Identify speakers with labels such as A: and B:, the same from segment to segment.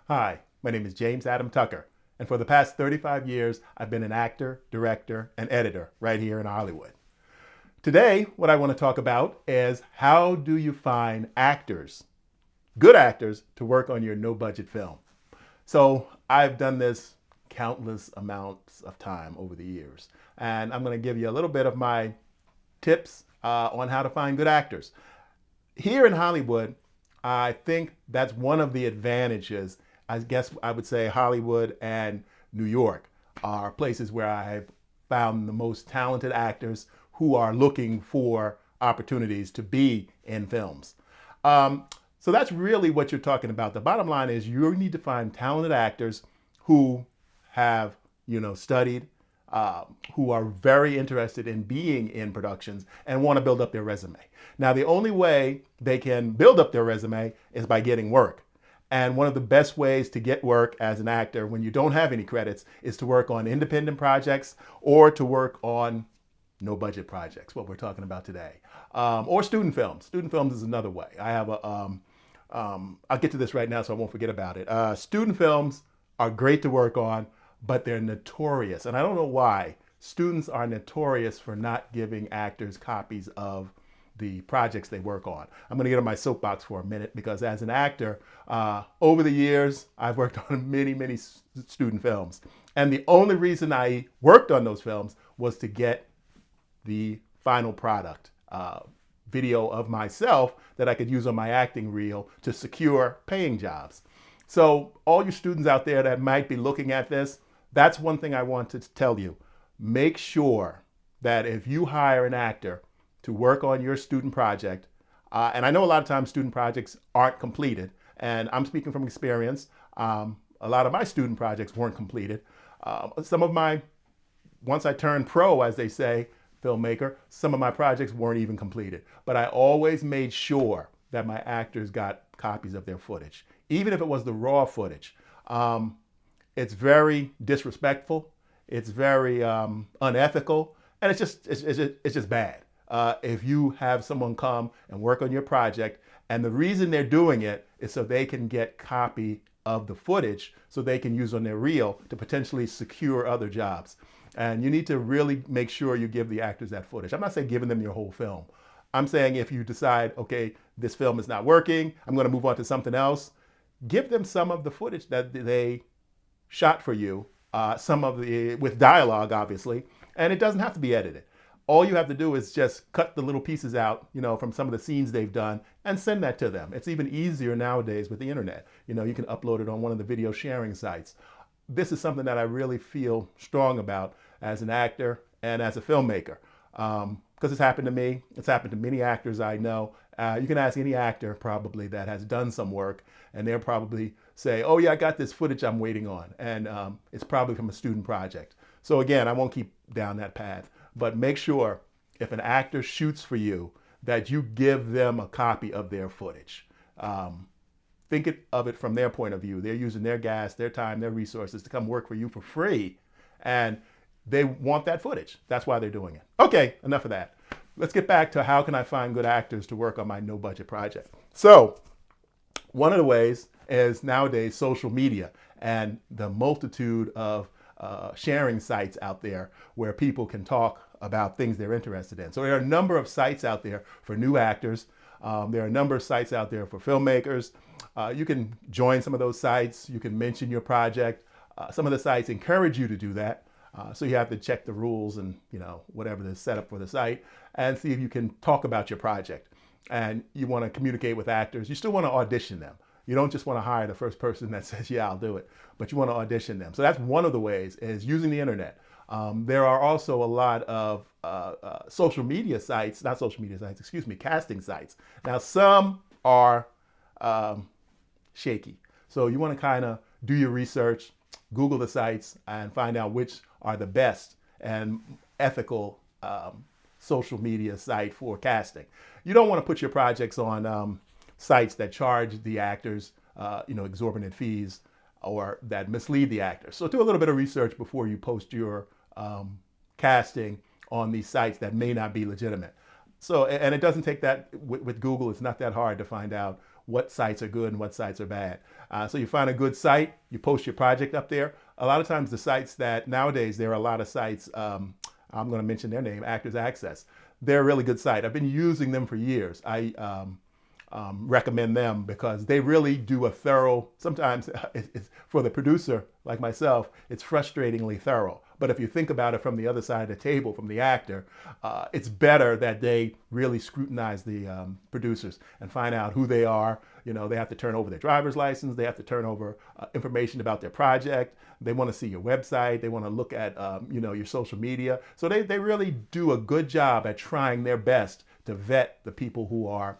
A: Hi, my name is James Adam Tucker, and for the past 35 years, I've been an actor, director, and editor right here in Hollywood. Today, what I want to talk about is how do you find actors, good actors, to work on your no-budget film. So I've done this countless amounts of time over the years, and I'm going to give you a little bit of my tips on how to find good actors. Here in Hollywood, I think that's one of the advantages. I guess I would say Hollywood and New York are places where I've found the most talented actors who are looking for opportunities to be in films. So that's really what you're talking about. The bottom line is you need to find talented actors who have, studied, who are very interested in being in productions and want to build up their resume. Now, the only way they can build up their resume is by getting work. And one of the best ways to get work as an actor when you don't have any credits is to work on independent projects or to work on no budget projects, what we're talking about today, or student films. Student films is another way. I have I'll get to this right now so I won't forget about it. Student films are great to work on, but they're notorious. And I don't know why. Students are notorious for not giving actors copies of the projects they work on. I'm going to get on my soapbox for a minute because as an actor, over the years, I've worked on many student films. And the only reason I worked on those films was to get the final product, video of myself that I could use on my acting reel to secure paying jobs. So all you students out there that might be looking at this, that's one thing I want to tell you. Make sure that if you hire an actor to work on your student project, and I know a lot of times student projects aren't completed, and I'm speaking from experience. A lot of my student projects weren't completed. Some of my, once I turned pro, as they say, filmmaker, some of my projects weren't even completed. But I always made sure that my actors got copies of their footage, even if it was the raw footage. It's very disrespectful. It's very unethical, and it's just bad. If you have someone come and work on your project, and the reason they're doing it is so they can get copy of the footage so they can use on their reel to potentially secure other jobs. And you need to really make sure you give the actors that footage. I'm not saying giving them your whole film. I'm saying if you decide, okay, this film is not working, I'm going to move on to something else, give them some of the footage that they shot for you, some of the, with dialogue, obviously, and it doesn't have to be edited. All you have to do is just cut the little pieces out, from some of the scenes they've done and send that to them. It's even easier nowadays with the internet. You can upload it on one of the video sharing sites. This is something that I really feel strong about as an actor and as a filmmaker. Because it's happened to me. It's happened to many actors I know. You can ask any actor probably that has done some work, and they'll probably say, oh yeah, I got this footage I'm waiting on. And it's probably from a student project. So again, I won't keep down that path. But make sure if an actor shoots for you that you give them a copy of their footage. Think of it from their point of view. They're using their gas, their time, their resources to come work for you for free. And they want that footage. That's why they're doing it. Okay, enough of that. Let's get back to how can I find good actors to work on my no budget project. So one of the ways is nowadays social media and the multitude of sharing sites out there where people can talk about things they're interested in. So there are a number of sites out there for new actors. There are a number of sites out there for filmmakers. You can join some of those sites. You can mention your project. Some of the sites encourage you to do that. So you have to check the rules and whatever the setup for the site and see if you can talk about your project. And you want to communicate with actors. You still want to audition them. You don't just want to hire the first person that says, yeah, I'll do it, but you want to audition them. So that's one of the ways is using the internet. There are also a lot of social media sites, not social media sites, excuse me, casting sites. Now, some are shaky. So you want to kind of do your research, Google the sites, and find out which are the best and ethical social media site for casting. You don't want to put your projects on sites that charge the actors, exorbitant fees or that mislead the actors. So do a little bit of research before you post your casting on these sites that may not be legitimate. So, and it doesn't take that with Google. It's not that hard to find out what sites are good and what sites are bad. So you find a good site, you post your project up there. A lot of times the sites that nowadays, there are a lot of sites, I'm going to mention their name, Actors Access. They're a really good site. I've been using them for years. I recommend them because they really do a thorough, sometimes it's for the producer like myself, it's frustratingly thorough. But if you think about it from the other side of the table, from the actor, it's better that they really scrutinize the producers and find out who they are. You know, they have to turn over their driver's license. They have to turn over information about their project. They want to see your website. They want to look at, your social media. So they really do a good job at trying their best to vet the people who are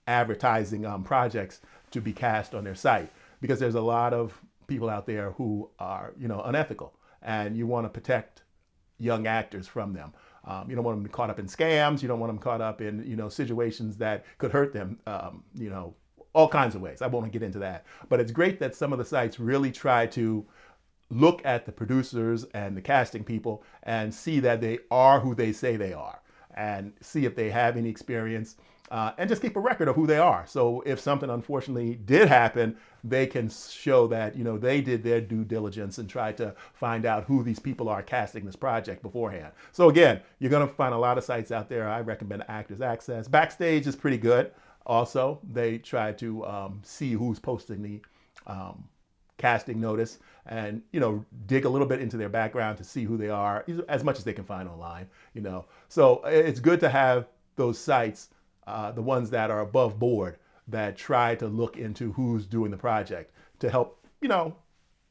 A: advertising projects to be cast on their site, because there's a lot of people out there who are, unethical, and you want to protect young actors from them. You don't want them caught up in scams. You don't want them caught up in, situations that could hurt them, all kinds of ways. I won't get into that. But it's great that some of the sites really try to look at the producers and the casting people and see that they are who they say they are, and see if they have any experience, and just keep a record of who they are. So if something unfortunately did happen, they can show that, they did their due diligence and tried to find out who these people are casting this project beforehand. So again, you're going to find a lot of sites out there. I recommend Actors Access. Backstage is pretty good. Also, they try to see who's posting the casting notice, and dig a little bit into their background to see who they are, as much as they can find online. So it's good to have those sites, the ones that are above board, that try to look into who's doing the project to help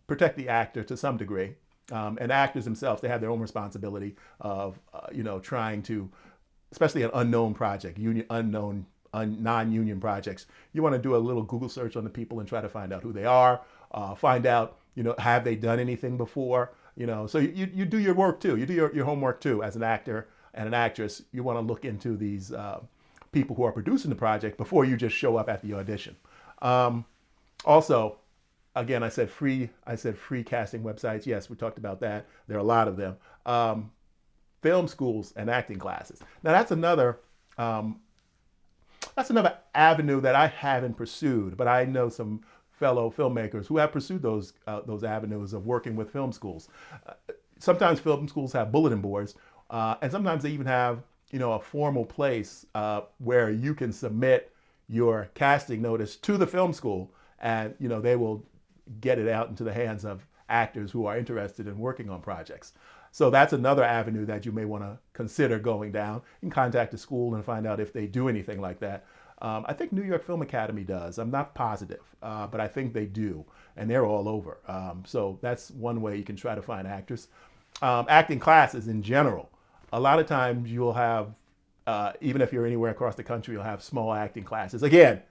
A: protect the actor to some degree. And actors themselves, they have their own responsibility of trying to, especially an unknown project, non-union projects, you want to do a little Google search on the people and try to find out who they are, find out, have they done anything before, so you do your work too. You do your homework too. As an actor and an actress, you want to look into these people who are producing the project before you just show up at the audition. Also, again, I said free casting websites. Yes, we talked about that. There are a lot of them. Film schools and acting classes. Now that's another avenue that I haven't pursued, but I know some fellow filmmakers who have pursued those avenues of working with film schools. Sometimes film schools have bulletin boards, and sometimes they even have a formal place where you can submit your casting notice to the film school, and they will get it out into the hands of actors who are interested in working on projects. So that's another avenue that you may want to consider going down. You can contact the school and find out if they do anything like that. I think New York Film Academy does. I'm not positive, but I think they do, and they're all over. So that's one way you can try to find actors. Acting classes in general. A lot of times you'll have, even if you're anywhere across the country, you'll have small acting classes. Again,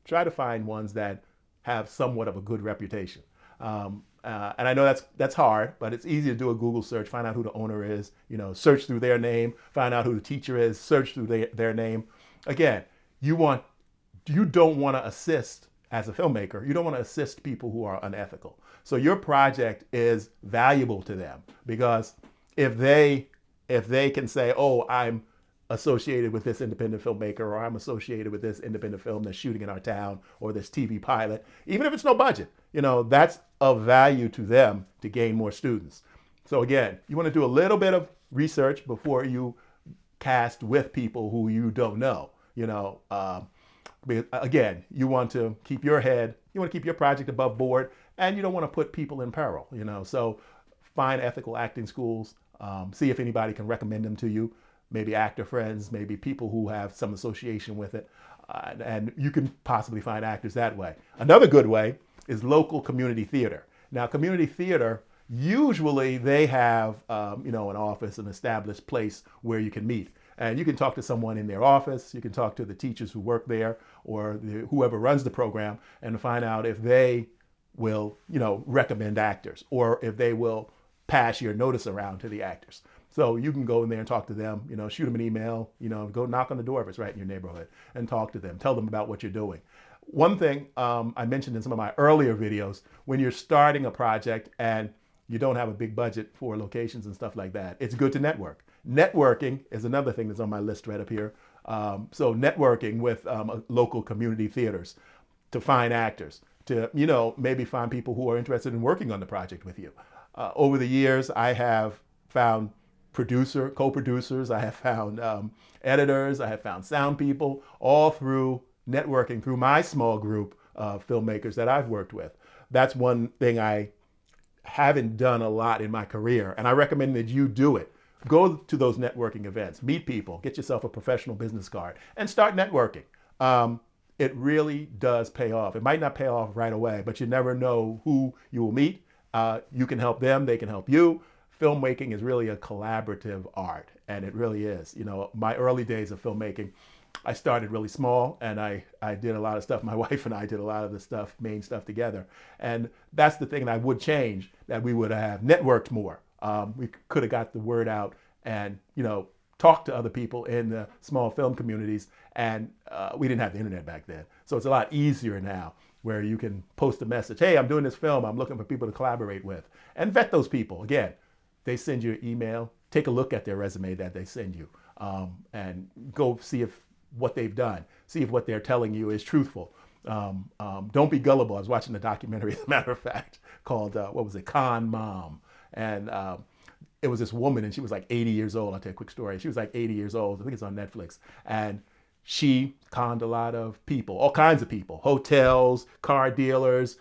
A: try to find ones that have somewhat of a good reputation. And I know that's hard, but it's easy to do a Google search, find out who the owner is, search through their name, find out who the teacher is, search through their name. Again, you don't want to assist, as a filmmaker, you don't want to assist people who are unethical. So your project is valuable to them, because if they can say, oh, I'm associated with this independent filmmaker, or I'm associated with this independent film that's shooting in our town, or this TV pilot, even if it's no budget, that's of value to them to gain more students. So again, you want to do a little bit of research before you cast with people who you don't know. Again, you want to keep your project above board, and you don't want to put people in peril. So find ethical acting schools, see if anybody can recommend them to you. Maybe actor friends, maybe people who have some association with it, and you can possibly find actors that way. Another good way is local community theater. Now, community theater, usually they have an office, an established place where you can meet. And you can talk to someone in their office, you can talk to the teachers who work there, or whoever runs the program, and find out if they will, recommend actors, or if they will pass your notice around to the actors. So you can go in there and talk to them, shoot them an email, go knock on the door if it's right in your neighborhood, and talk to them, tell them about what you're doing. One thing I mentioned in some of my earlier videos, when you're starting a project and you don't have a big budget for locations and stuff like that, it's good to network. Networking is another thing that's on my list right up here. So networking with local community theaters. to find actors, to, maybe find people who are interested in working on the project with you. Over the years, I have found co-producers, I have found editors, I have found sound people, all through networking through my small group of filmmakers that I've worked with. That's one thing I haven't done a lot in my career, and I recommend that you do it. Go to those networking events, meet people, get yourself a professional business card, and start networking. It really does pay off. It might not pay off right away, but you never know who you will meet. You can help them, they can help you. Filmmaking is really a collaborative art, and it really is. My early days of filmmaking, I started really small, and I did a lot of stuff. My wife and I did a lot of the main stuff together. And that's the thing that I would change, that we would have networked more. We could have got the word out and, talked to other people in the small film communities. And we didn't have the internet back then. So it's a lot easier now, where you can post a message, hey, I'm doing this film, I'm looking for people to collaborate with. And vet those people. Again, they send you an email, take a look at their resume that they send you, and go see if what they've done, see if what they're telling you is truthful. Don't be gullible. I was watching a documentary, as a matter of fact, called, Con Mom. And it was this woman, and she was like 80 years old. I'll tell you a quick story. She was like 80 years old. I think it's on Netflix. And she conned a lot of people, all kinds of people, hotels, car dealers.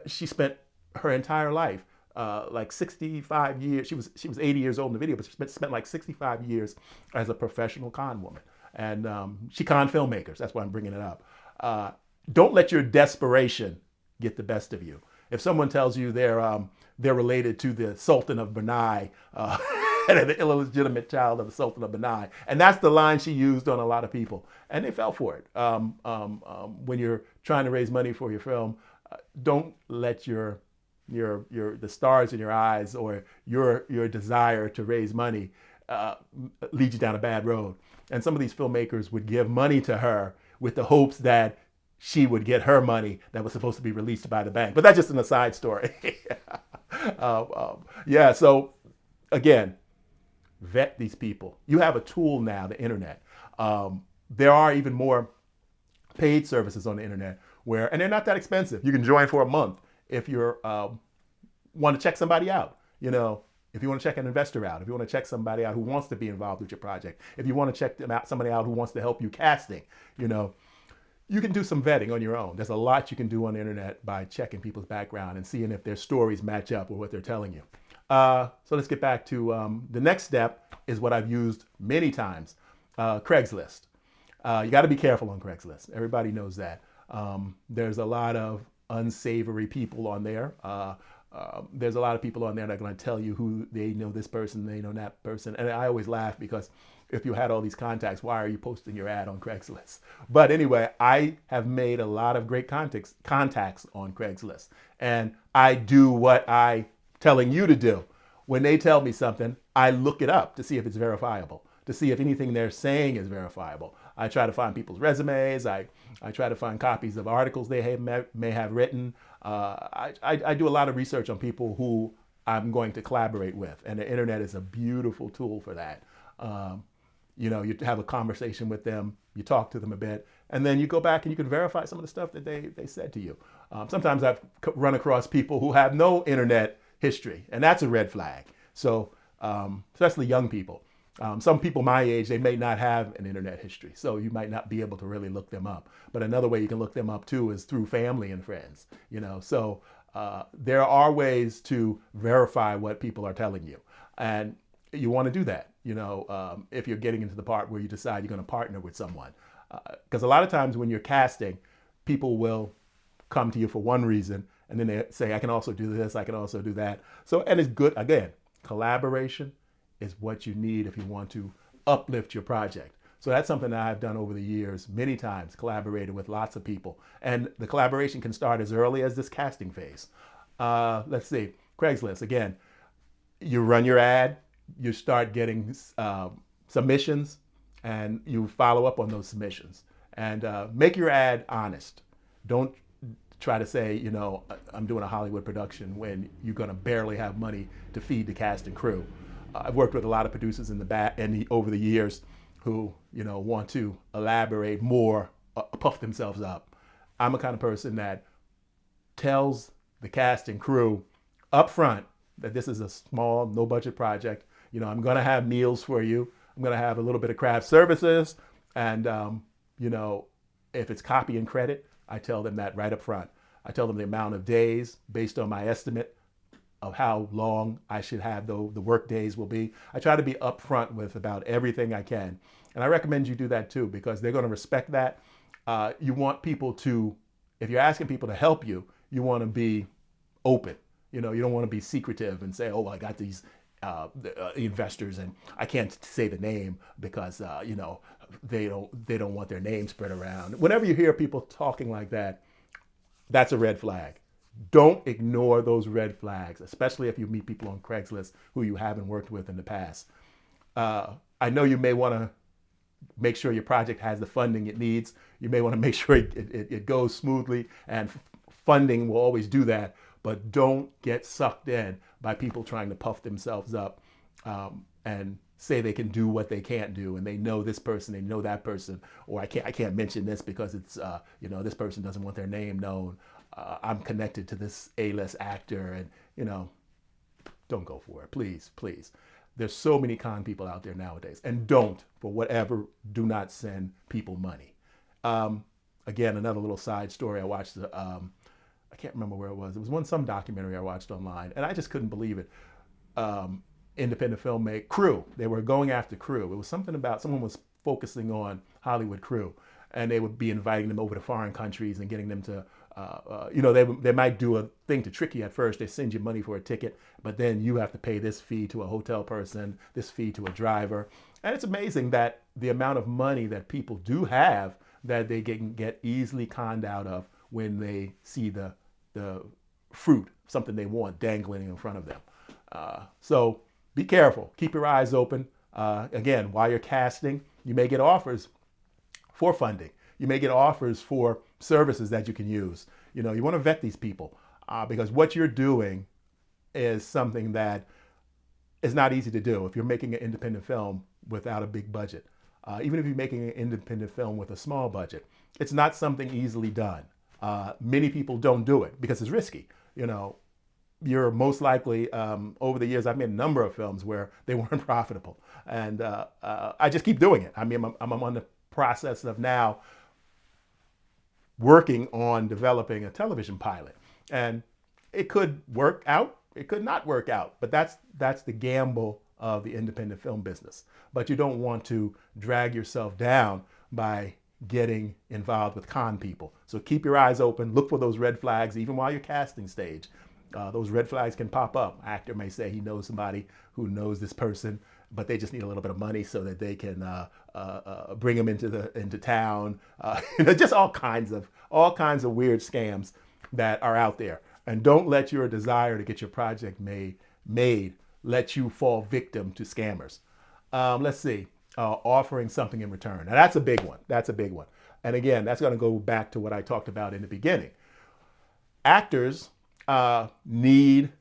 A: She spent her entire life, like 65 years. She was 80 years old in the video, but she spent like 65 years as a professional con woman. And she conned filmmakers. That's why I'm bringing it up. Don't let your desperation get the best of you. If someone tells you they're related to the Sultan of Brunei, and the illegitimate child of the Sultan of Brunei, and that's the line she used on a lot of people, and they fell for it. When you're trying to raise money for your film, don't let the stars in your eyes or your desire to raise money lead you down a bad road. And some of these filmmakers would give money to her with the hopes that she would get her money that was supposed to be released by the bank. But that's just an aside story. So again, vet these people. You have a tool now, the internet. There are even more paid services on the internet and they're not that expensive. You can join for a month if you want to check somebody out. If you want to check an investor out, if you want to check somebody out who wants to be involved with your project, if you want to check somebody out who wants to help you casting, you can do some vetting on your own. There's a lot you can do on the internet by checking people's background and seeing if their stories match up with what they're telling you. So let's get back to the next step is what I've used many times, Craigslist. You got to be careful on Craigslist. Everybody knows that. There's a lot of unsavory people on there. There's a lot of people on there that are going to tell you who they know this person, they know that person. And I always laugh because if you had all these contacts, why are you posting your ad on Craigslist? But anyway, I have made a lot of great contacts on Craigslist. And I do what I'm telling you to do. When they tell me something, I look it up to see if it's verifiable, to see if anything they're saying is verifiable. I try to find people's resumes. I try to find copies of articles they may have written. I do a lot of research on people who I'm going to collaborate with, and the internet is a beautiful tool for that. You have a conversation with them, you talk to them a bit, and then you go back and you can verify some of the stuff that they said to you. Sometimes I've run across people who have no internet history, and that's a red flag. So especially young people. Some people my age, they may not have an internet history, so you might not be able to really look them up. But another way you can look them up too is through family and friends. So there are ways to verify what people are telling you, and you want to do that. If you're getting into the part where you decide you're going to partner with someone, because a lot of times when you're casting, people will come to you for one reason, and then they say, I can also do this, I can also do that. So, and it's good again. Collaboration is what you need if you want to uplift your project. So that's something that I've done over the years, many times, collaborated with lots of people. And the collaboration can start as early as this casting phase. Let's see, Craigslist, again, you run your ad, you start getting submissions, and you follow up on those submissions. And make your ad honest. Don't try to say, I'm doing a Hollywood production when you're gonna barely have money to feed the cast and crew. I've worked with a lot of producers over the years who want to elaborate more, puff themselves up. I'm a kind of person that tells the cast and crew up front that this is a small, no budget project. You know, I'm going to have meals for you. I'm going to have a little bit of craft services. And, you know, if it's copy and credit, I tell them that right up front. I tell them the amount of days based on my estimate of how long I should have the work days will be. I try to be upfront with about everything I can. And I recommend you do that too, because they're going to respect that. You want people to, if you're asking people to help you, you want to be open. You know, you don't want to be secretive and say, oh, I got these investors and I can't say the name because, you know, they don't want their name spread around. Whenever you hear people talking like that, that's a red flag. Don't ignore those red flags, especially if you meet people on Craigslist who you haven't worked with in the past. I know you may want to make sure your project has the funding it needs. You may want to make sure it goes smoothly, and funding will always do that. But don't get sucked in by people trying to puff themselves up and say they can do what they can't do, and they know this person, they know that person, or I can't mention this because it's you know, this person doesn't want their name known. I'm connected to this A-list actor, and you know, don't go for it, please, please. There's so many con people out there nowadays, and do not send people money. Again, another little side story. I watched I can't remember where it was. It was some documentary I watched online, and I just couldn't believe it. Independent filmmaker crew. They were going after crew. It was something about someone was focusing on Hollywood crew, and they would be inviting them over to foreign countries and getting them to, you know, they might do a thing to trick you at first. They send you money for a ticket, but then you have to pay this fee to a hotel person, this fee to a driver. And it's amazing that the amount of money that people do have that they can get easily conned out of when they see the fruit, something they want dangling in front of them. So be careful. Keep your eyes open. Again, while you're casting, you may get offers for funding. You may get offers for services that you can use. You know, you want to vet these people because what you're doing is something that is not easy to do if you're making an independent film without a big budget. Even if you're making an independent film with a small budget, it's not something easily done. Many people don't do it because it's risky. You know, you're most likely, over the years, I've made a number of films where they weren't profitable. And I just keep doing it. I mean, I'm on the process of now working on developing a television pilot. And it could work out, it could not work out, but that's the gamble of the independent film business. But you don't want to drag yourself down by getting involved with con people. So keep your eyes open, look for those red flags, even while you're casting stage. Those red flags can pop up. Actor may say he knows somebody who knows this person, but they just need a little bit of money so that they can bring him into town. You know, just all kinds of weird scams that are out there. And don't let your desire to get your project made let you fall victim to scammers. Let's see. Offering something in return. Now that's a big one. That's a big one. And again, that's going to go back to what I talked about in the beginning. Actors need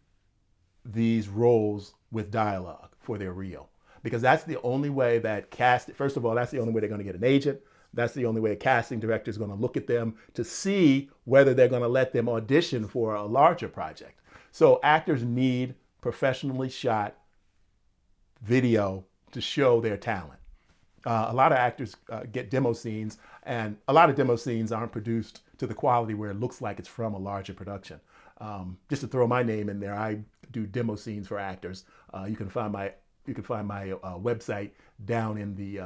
A: these roles with dialogue for their reel, because that's the only way that first of all, that's the only way they're going to get an agent. That's the only way a casting director is going to look at them to see whether they're going to let them audition for a larger project. So actors need professionally shot video to show their talent. A lot of actors get demo scenes, and a lot of demo scenes aren't produced to the quality where it looks like it's from a larger production. Just to throw my name in there, I do demo scenes for actors. You can find my website down in the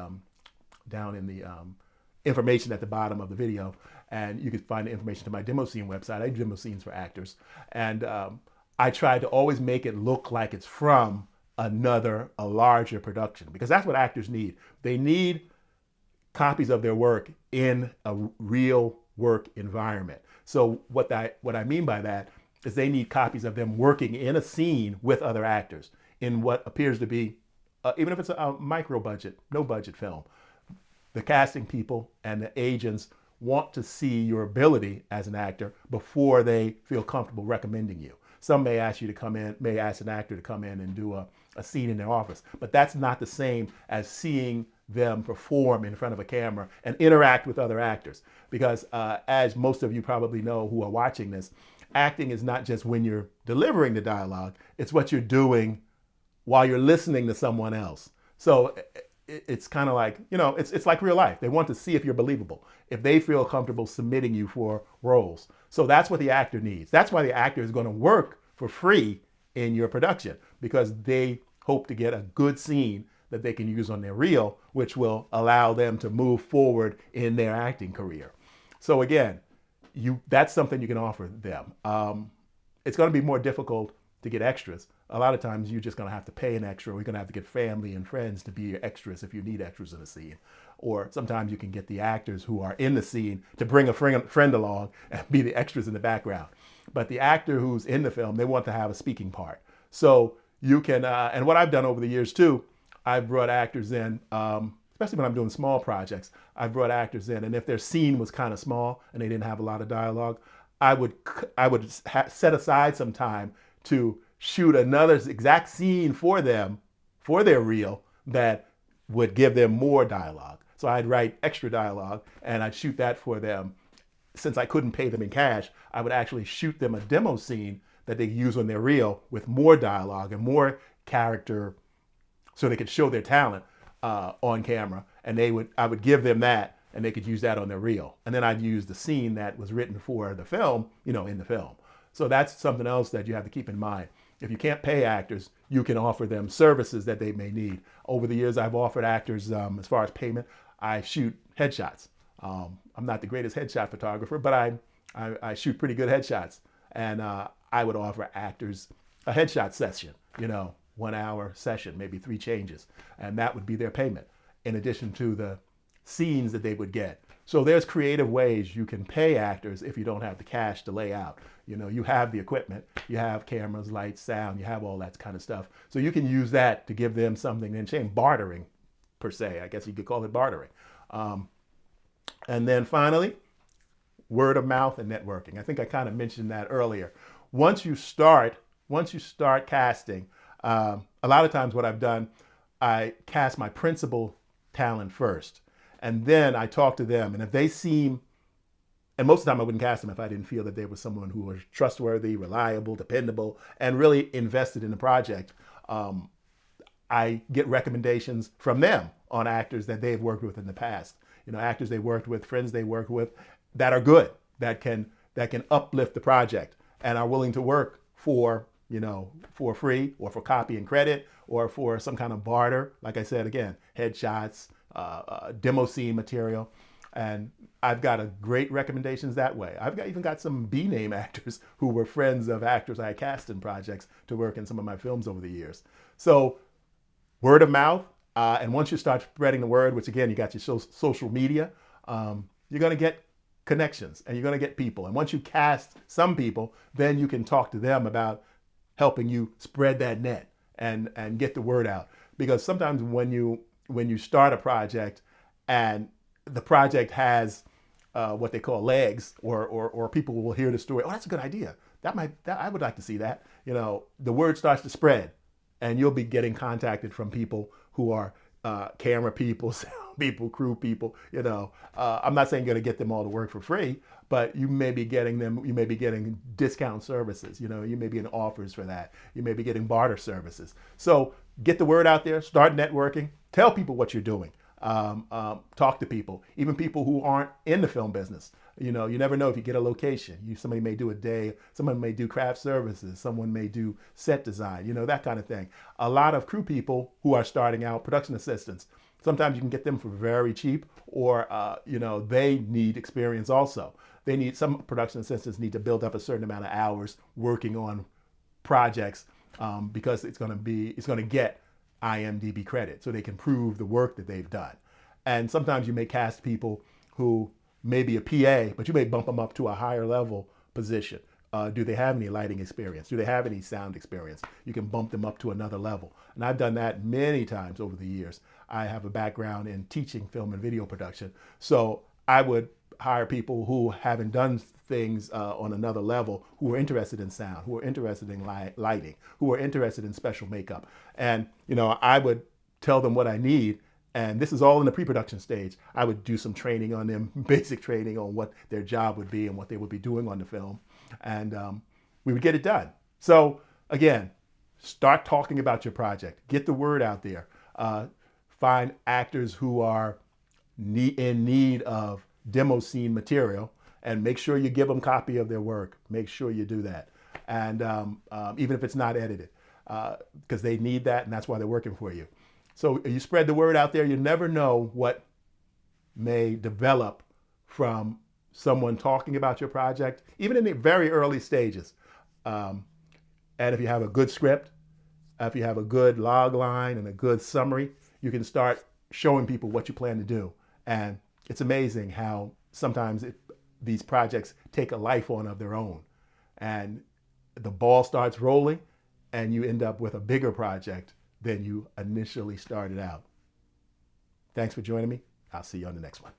A: information at the bottom of the video, and you can find the information to my demo scene website. I do demo scenes for actors, and I try to always make it look like it's from a larger production, because that's what actors need. They need copies of their work in a real work environment. So what I mean by that is they need copies of them working in a scene with other actors in what appears to be, even if it's a micro budget, no budget film. The casting people and the agents want to see your ability as an actor before they feel comfortable recommending you. Some may ask an actor to come in and do a scene in their office, but that's not the same as seeing them perform in front of a camera and interact with other actors. Because as most of you probably know who are watching this, acting is not just when you're delivering the dialogue, it's what you're doing while you're listening to someone else. So it's kind of like, it's like real life. They want to see if you're believable, if they feel comfortable submitting you for roles. So that's what the actor needs. That's why the actor is going to work for free in your production, because they hope to get a good scene that they can use on their reel, which will allow them to move forward in their acting career. So again, that's something you can offer them. It's going to be more difficult to get extras. A lot of times you're just going to have to pay an extra, or you're going to have to get family and friends to be your extras if you need extras in a scene. Or sometimes you can get the actors who are in the scene to bring a friend along and be the extras in the background. But the actor who's in the film, they want to have a speaking part. So you can, and what I've done over the years too, I've brought actors in, especially when I'm doing small projects, I've brought actors in, and if their scene was kind of small and they didn't have a lot of dialogue, I would set aside some time to shoot another exact scene for them, for their reel, that would give them more dialogue. So I'd write extra dialogue and I'd shoot that for them. Since I couldn't pay them in cash, I would actually shoot them a demo scene that they use on their reel with more dialogue and more character, so they could show their talent on camera. And I would give them that, and they could use that on their reel. And then I'd use the scene that was written for the film, in the film. So that's something else that you have to keep in mind. If you can't pay actors, you can offer them services that they may need. Over the years, I've offered actors, as far as payment, I shoot headshots. I'm not the greatest headshot photographer, but I shoot pretty good headshots. And I would offer actors a headshot session, 1 hour session, maybe 3 changes. And that would be their payment, in addition to the scenes that they would get. So there's creative ways you can pay actors if you don't have the cash to lay out. You have the equipment, you have cameras, lights, sound, you have all that kind of stuff. So you can use that to give them something in chain, bartering per se. I guess you could call it bartering. And then finally, word of mouth and networking. I think I kind of mentioned that earlier. Once you start casting, a lot of times what I've done, I cast my principal talent first, and then I talk to them. And if they seem, and most of the time I wouldn't cast them if I didn't feel that they were someone who was trustworthy, reliable, dependable, and really invested in the project. I get recommendations from them on actors that they've worked with in the past. Actors they worked with, friends they worked with, that are good, that can uplift the project and are willing to work for free, or for copy and credit, or for some kind of barter. Like I said, again, headshots, demo scene material. And I've got a great recommendations that way. Even got some B-name actors who were friends of actors I cast in projects to work in some of my films over the years. So word of mouth, and once you start spreading the word, which again, you got your social media, you're going to get connections and you're going to get people. And once you cast some people, then you can talk to them about helping you spread that net and get the word out. Because sometimes when you start a project and the project has what they call legs, or people will hear the story, oh, that's a good idea. I would like to see that. The word starts to spread, and you'll be getting contacted from people who are camera people, sound people, crew people. I'm not saying you're going to get them all to work for free, but you may be getting discount services. You may be getting offers for that. You may be getting barter services. So get the word out there, start networking, tell people what you're doing. Talk to people, even people who aren't in the film business. You never know if you get a location. Somebody may do a day, someone may do craft services, someone may do set design, that kind of thing. A lot of crew people who are starting out, production assistants, sometimes you can get them for very cheap, or, they need experience also. Some production assistants need to build up a certain amount of hours working on projects, because it's going to get IMDb credit, so they can prove the work that they've done. And sometimes you may cast people who may be a PA, but you may bump them up to a higher level position. Do they have any lighting experience? Do they have any sound experience? You can bump them up to another level. And I've done that many times over the years. I have a background in teaching film and video production. So I would hire people who haven't done things on another level, who are interested in sound, who are interested in lighting, who are interested in special makeup. And, I would tell them what I need, And this is all in the pre-production stage. I would do some training on them, basic training on what their job would be and what they would be doing on the film. And we would get it done. So again, start talking about your project. Get the word out there. Find actors who are in need of demo scene material and make sure you give them a copy of their work. Make sure you do that. And even if it's not edited, because they need that and that's why they're working for you. So you spread the word out there. You never know what may develop from someone talking about your project, even in the very early stages. And if you have a good script, if you have a good log line and a good summary, you can start showing people what you plan to do. And it's amazing how sometimes these projects take a life on of their own. And the ball starts rolling and you end up with a bigger project than you initially started out. Thanks for joining me. I'll see you on the next one.